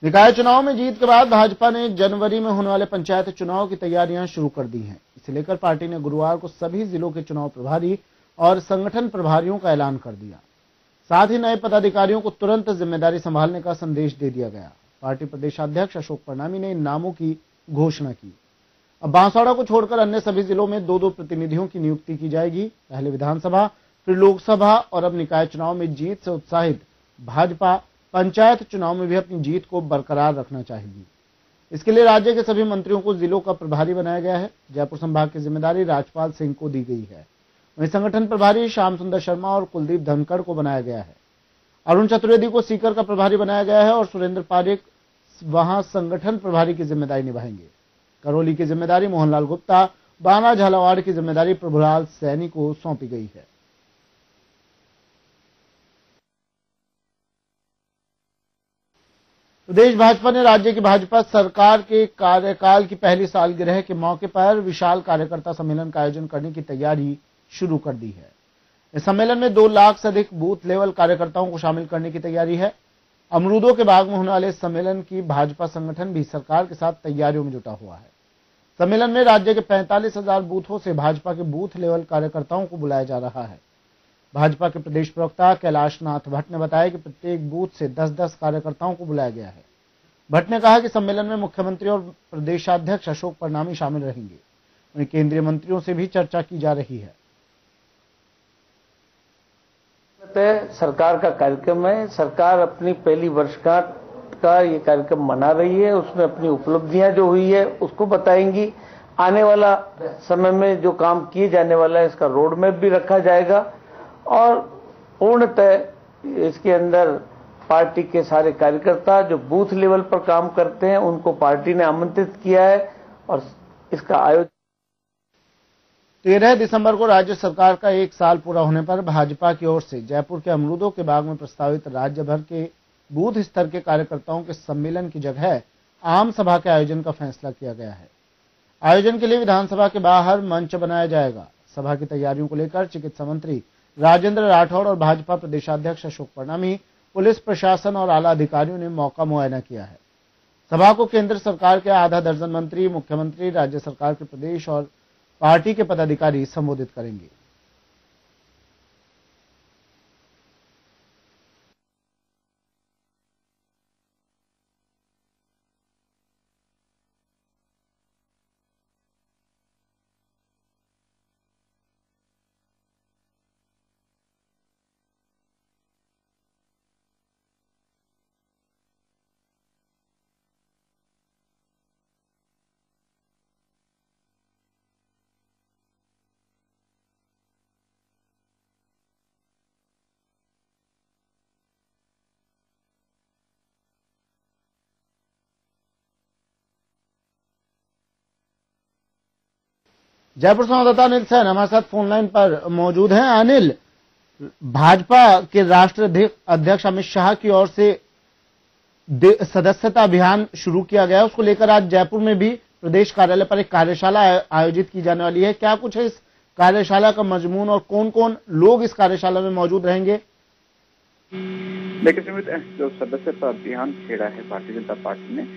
निकाय चुनाव में जीत के बाद भाजपा ने जनवरी में होने वाले पंचायत चुनाव की तैयारियां शुरू कर दी हैं। इसे लेकर पार्टी ने गुरुवार को सभी जिलों के चुनाव प्रभारी और संगठन प्रभारियों का ऐलान कर दिया। साथ ही नए पदाधिकारियों को तुरंत जिम्मेदारी संभालने का संदेश दे दिया गया। पार्टी प्रदेशाध्यक्ष अशोक परनामी ने इन नामों की घोषणा की। अब बांसवाड़ा को छोड़कर अन्य सभी जिलों में 2-2 प्रतिनिधियों की नियुक्ति की जाएगी। पहले विधानसभा, फिर लोकसभा और अब निकाय चुनाव में जीत से उत्साहित भाजपा पंचायत चुनाव में भी अपनी जीत को बरकरार रखना चाहेगी। इसके लिए राज्य के सभी मंत्रियों को जिलों का प्रभारी बनाया गया है। जयपुर संभाग की जिम्मेदारी राजपाल सिंह को दी गई है। वहीं संगठन प्रभारी श्याम सुंदर शर्मा और कुलदीप धनखड़ को बनाया गया है। अरुण चतुर्वेदी को सीकर का प्रभारी बनाया गया है और सुरेंद्र पारिक वहां संगठन प्रभारी की जिम्मेदारी निभाएंगे। करौली की जिम्मेदारी मोहनलाल गुप्ता, बाना झालावाड़ की जिम्मेदारी प्रभुलाल सैनी को सौंपी गई है। प्रदेश भाजपा ने राज्य की भाजपा सरकार के कार्यकाल की पहली सालगिरह के मौके पर विशाल कार्यकर्ता सम्मेलन का आयोजन करने की तैयारी शुरू कर दी है। इस सम्मेलन में 2 लाख से अधिक बूथ लेवल कार्यकर्ताओं को शामिल करने की तैयारी है। अमरूदों के बाग में होने वाले इस सम्मेलन की भाजपा संगठन भी सरकार के साथ तैयारियों में जुटा हुआ है। सम्मेलन में राज्य के 45,000 बूथों से भाजपा के बूथ लेवल कार्यकर्ताओं को बुलाया जा रहा है। भाजपा के प्रदेश प्रवक्ता कैलाश नाथ भट्ट ने बताया कि प्रत्येक बूथ से 10-10 कार्यकर्ताओं को बुलाया गया है। भट्ट ने कहा कि सम्मेलन में मुख्यमंत्री और प्रदेशाध्यक्ष अशोक परनामी शामिल रहेंगे। वहीं केंद्रीय मंत्रियों से भी चर्चा की जा रही है। सरकार का कार्यक्रम है। सरकार अपनी पहली वर्षगांठ का ये कार्यक्रम मना रही है। उसमें अपनी उपलब्धियां जो हुई है उसको बताएंगी। आने वाला समय में जो काम किए जाने वाला है इसका रोड मैप भी रखा जाएगा और पूर्णतः इसके अंदर पार्टी के सारे कार्यकर्ता जो बूथ लेवल पर काम करते हैं उनको पार्टी ने आमंत्रित किया है और इसका आयोजन 13 दिसंबर को राज्य सरकार का 1 साल पूरा होने पर भाजपा की ओर से जयपुर के अमरूदों के बाग में प्रस्तावित राज्य भर के बूथ स्तर के कार्यकर्ताओं के सम्मेलन की जगह आम सभा के आयोजन का फैसला किया गया है। आयोजन के लिए विधानसभा के बाहर मंच बनाया जाएगा। सभा की तैयारियों को लेकर चिकित्सा मंत्री राजेंद्र राठौड़ और भाजपा प्रदेशाध्यक्ष अशोक परनामी, पुलिस प्रशासन और आला अधिकारियों ने मौका मुआयना किया है। सभा को केंद्र सरकार के आधा दर्जन मंत्री, मुख्यमंत्री, राज्य सरकार के प्रदेश और पार्टी के पदाधिकारी संबोधित करेंगे। जयपुर संवाददाता अनिल सैन हमारे साथ फोन लाइन पर मौजूद हैं। अनिल, भाजपा के राष्ट्रीय अध्यक्ष अमित शाह की ओर से सदस्यता अभियान शुरू किया गया है, उसको लेकर आज जयपुर में भी प्रदेश कार्यालय पर एक कार्यशाला आयोजित की जाने वाली है। क्या कुछ है इस कार्यशाला का मजमून और कौन कौन लोग इस कार्यशाला में मौजूद रहेंगे? देखिए सुमित, जो सदस्यता अभियान छेड़ा है भारतीय जनता पार्टी ने,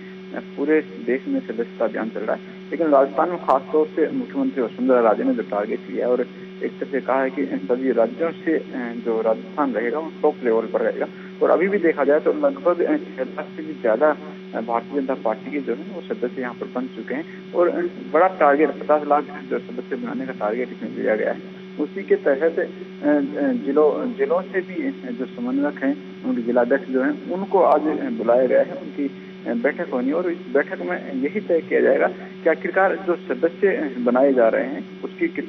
पूरे देश में सदस्यता अभियान चल रहा है, लेकिन राजस्थान में खासतौर से मुख्यमंत्री वसुंधरा राजे ने जो टारगेट लिया है और एक तरह से कहा है कि सभी राज्यों से जो राजस्थान रहेगा वो टॉप लेवल पर रहेगा। और अभी भी देखा जाए तो लगभग 6 लाख से भी ज्यादा भारतीय जनता पार्टी के जो है वो सदस्य यहाँ पर बन चुके हैं और बड़ा टारगेट 50 लाख जो सदस्य बनाने का टारगेट इसमें लिया गया है। उसी के तहत जिलों से भी जो समन्वयक हैं, उनके जिलाध्यक्ष जो हैं, उनको आज बुलाया गया है। उनकी बैठक होनी और इस बैठक में यही तय किया जाएगा कि आखिरकार जो सदस्य बनाए जा रहे हैं उसकी किस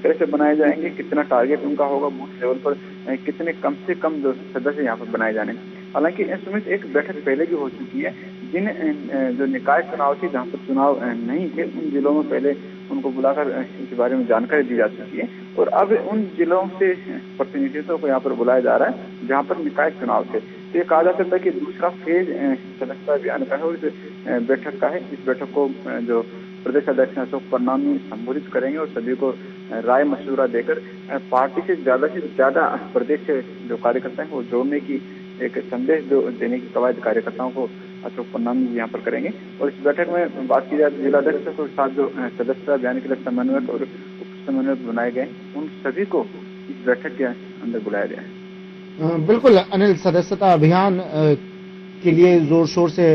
तरह से बनाए जाएंगे, कितना टारगेट उनका होगा बूथ लेवल पर, कितने कम से कम जो सदस्य यहाँ पर बनाए जाने। हालांकि इसमें एक बैठक पहले भी हो चुकी है, जिन जो निकाय चुनाव थी जहाँ पर चुनाव नहीं थे उन जिलों में पहले उनको बुलाकर इसके बारे में जानकारी दी जा चुकी है और अब उन जिलों से प्रतिनिधित्व को यहाँ पर बुलाया जा रहा है जहाँ पर निकाय चुनाव थे। तो ये कहा जा सकता है कि दूसरा फेज सदस्यता अभियान का है और इस बैठक का है। इस बैठक को जो प्रदेश अध्यक्ष अशोक परनामी संबोधित करेंगे और सभी को राय मशवरा देकर पार्टी से ज्यादा प्रदेश के जो कार्यकर्ता हैं वो जोड़ने की एक संदेश देने की कवायद कार्यकर्ताओं को अशोक पन्नामी जी यहाँ पर करेंगे। और इस बैठक में बात की जाए तो जिलाध्यक्ष के साथ जो सदस्यता अभियान के लिए समन्वयक और उप समन्वयक बनाए गए, उन सभी को इस बैठक के अंदर बुलाया गया है। बिल्कुल अनिल, सदस्यता अभियान के लिए जोर शोर से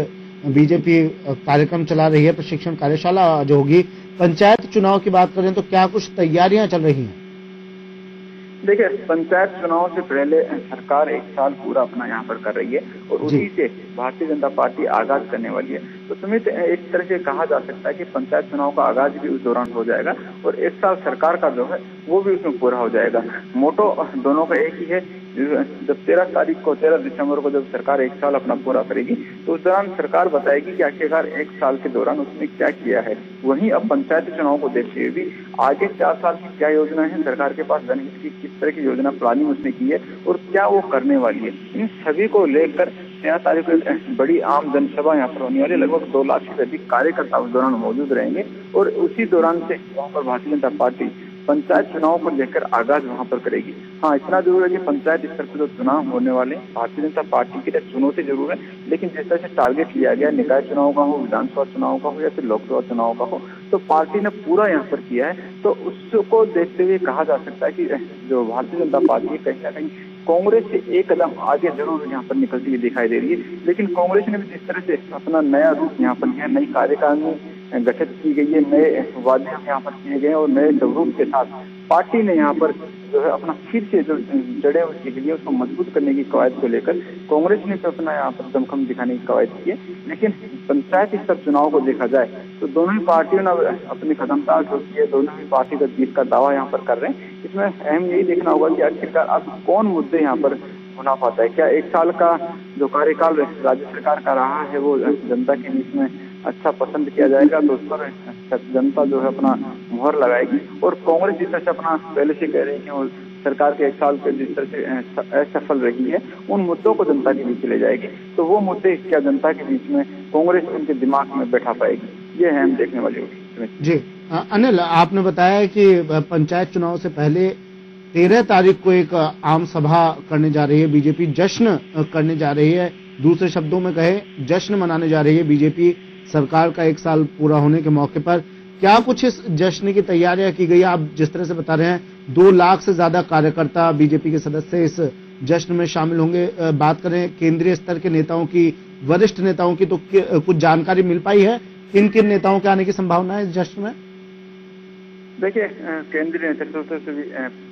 बीजेपी कार्यक्रम चला रही है, प्रशिक्षण कार्यशाला जो होगी। पंचायत चुनाव की बात करें तो क्या कुछ तैयारियां चल रही हैं? देखिए, पंचायत चुनाव से पहले सरकार 1 साल पूरा अपना यहाँ पर कर रही है और उसी से भारतीय जनता पार्टी आगाज करने वाली है। तो सुमित, एक तरह से कहा जा सकता है कि पंचायत चुनाव का आगाज भी उस दौरान हो जाएगा और 1 साल सरकार का जो है वो भी उसमें पूरा हो जाएगा। मोटो दोनों का एक ही है। जब 13 दिसंबर को जब सरकार 1 साल अपना पूरा करेगी तो उस दौरान सरकार बताएगी कि आखिरकार 1 साल के दौरान उसने क्या किया है। वहीं अब पंचायती चुनाव को देखते हुए भी आगे 4 साल की क्या योजना है सरकार के पास, जनहित की किस तरह की योजना प्लानिंग उसने की है और क्या वो करने वाली है, इन सभी को लेकर 13 तारीख को बड़ी आम जनसभा यहाँ पर होने वाली। लगभग 2 लाख से अधिक कार्यकर्ता उस दौरान मौजूद रहेंगे और उसी दौरान से वहाँ पर भारतीय जनता पार्टी पंचायत चुनाव को लेकर आगाज वहां पर करेगी। हाँ, इतना जरूर है कि पंचायत स्तर पर जो चुनाव होने वाले भारतीय जनता पार्टी के लिए चुनौती जरूर है, लेकिन जिस तरह से टारगेट लिया गया, निकाय चुनाव का हो, विधानसभा चुनाव का हो या फिर लोकसभा चुनाव का हो, तो पार्टी ने पूरा यहाँ पर किया है। तो उसको देखते हुए कहा जा सकता है कि जो भारतीय जनता पार्टी है कहीं ना कहीं कांग्रेस से एक कदम आगे जरूर यहाँ पर निकलती हुई दिखाई दे रही है। लेकिन कांग्रेस ने भी जिस तरह से अपना नया रूप यहाँ पर लिया, नई कार्यकारिणी गठित की गई है, नए वादे यहाँ पर किए गए और नए स्वरूप के साथ पार्टी ने यहाँ पर जो है अपना फिर से जो जड़ें उसकी लिए उसको मजबूत करने की कवायद को लेकर कांग्रेस ने तो अपना यहाँ पर दमखम दिखाने की कवायद की है। लेकिन पंचायत स्तर चुनाव को देखा जाए तो दोनों ही पार्टियों ने अपनी कदमताल ठोकी है, दोनों ही पार्टीगत जीत का दावा यहाँ पर कर रहे हैं। इसमें अहम यही देखना होगा कि आखिरकार अब कौन मुद्दे यहाँ पर होना पाता है। क्या 1 साल का जो कार्यकाल राज्य सरकार का रहा है वो जनता के बीच में अच्छा पसंद किया जाएगा, तो उस पर जनता जो है अपना मुहर लगाएगी। और कांग्रेस जिस तरह से अपना पहले से कह रही है कि वो सरकार के 1 साल के जिस तरह से असफल रही है, उन मुद्दों को जनता के बीच ले जाएगी। तो वो मुद्दे क्या जनता के बीच में कांग्रेस उनके दिमाग में बैठा पाएगी, ये है हम देखने वाली होगी। जी अनिल, आपने बताया कि पंचायत चुनाव से पहले 13 तारीख को एक आम सभा करने जा रही है बीजेपी, जश्न करने जा रही है। दूसरे शब्दों में कहे, जश्न मनाने जा रही है बीजेपी सरकार का 1 साल पूरा होने के मौके पर। क्या कुछ इस जश्न की तैयारियां की गई? आप जिस तरह से बता रहे हैं 2 लाख से ज्यादा कार्यकर्ता बीजेपी के सदस्य इस जश्न में शामिल होंगे। बात करें केंद्रीय स्तर के नेताओं की, वरिष्ठ नेताओं की, तो कुछ जानकारी मिल पाई है किन किन नेताओं के आने की संभावना है इस जश्न में? देखिए, केंद्रीय नेतृत्व से भी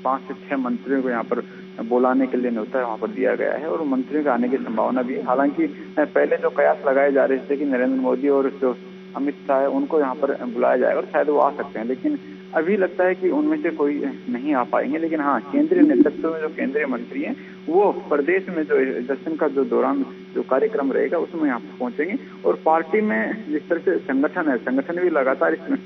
5 से 6 मंत्रियों को यहाँ पर बुलाने के लिए न्योता वहाँ पर दिया गया है और मंत्रियों के आने की संभावना भी है। हालांकि पहले जो कयास लगाए जा रहे थे कि नरेंद्र मोदी और जो अमित शाह है उनको यहाँ पर बुलाया जाएगा और शायद वो आ सकते हैं, लेकिन अभी लगता है कि उनमें से कोई नहीं आ पाएंगे। लेकिन हाँ, केंद्रीय नेतृत्व में जो केंद्रीय मंत्री हैं वो प्रदेश में जो जश्न का जो दौरान जो कार्यक्रम रहेगा उसमें यहाँ पर पहुंचेंगे। और पार्टी में जिस तरह से संगठन है, संगठन भी लगातार इसमें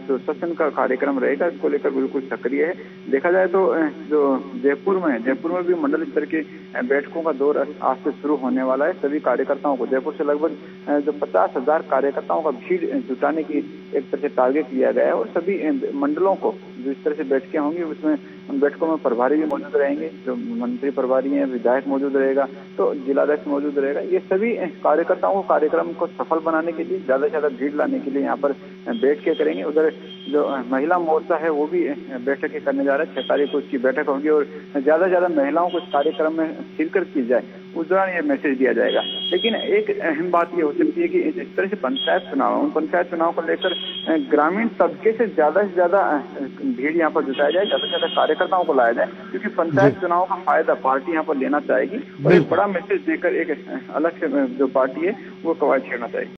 जो सत्र का कार्यक्रम रहेगा इसको लेकर बिल्कुल सक्रिय है। देखा जाए तो जो जयपुर में भी मंडल स्तर की बैठकों का दौर आज से शुरू होने वाला है। सभी कार्यकर्ताओं को जयपुर से लगभग जो 50,000 कार्यकर्ताओं का भीड़ जुटाने की एक तरह से टारगेट लिया गया है और सभी मंडलों को जिस तरह से बैठकें होंगी उसमें उन बैठकों में प्रभारी भी मौजूद रहेंगे, जो मंत्री प्रभारी हैं, विधायक मौजूद रहेगा, तो जिलाध्यक्ष मौजूद रहेगा। ये सभी कार्यकर्ताओं को कार्यक्रम को सफल बनाने के लिए ज्यादा से ज्यादा भीड़ लाने के लिए यहाँ पर बैठकें करेंगे। उधर जो महिला मोर्चा है वो भी बैठकें करने जा रहा है। 6 तारीख को उसकी बैठक होगी और ज्यादा से ज्यादा महिलाओं को इस कार्यक्रम में शिरकत की जाए उस दौरान ये मैसेज दिया जाएगा। लेकिन एक अहम बात ये हो सकती है कि जिस तरह से पंचायत चुनाव है, उन पंचायत चुनाव को लेकर ग्रामीण तबके से ज्यादा भीड़ यहाँ पर जुटाया जाए, ज्यादा से ज्यादा कार्यकर्ताओं को लाया जाए, क्योंकि पंचायत चुनाव का फायदा पार्टी यहाँ पर लेना चाहेगी और एक बड़ा मैसेज देकर एक अलग से जो पार्टी है वो कवायद छेड़ना चाहेगी।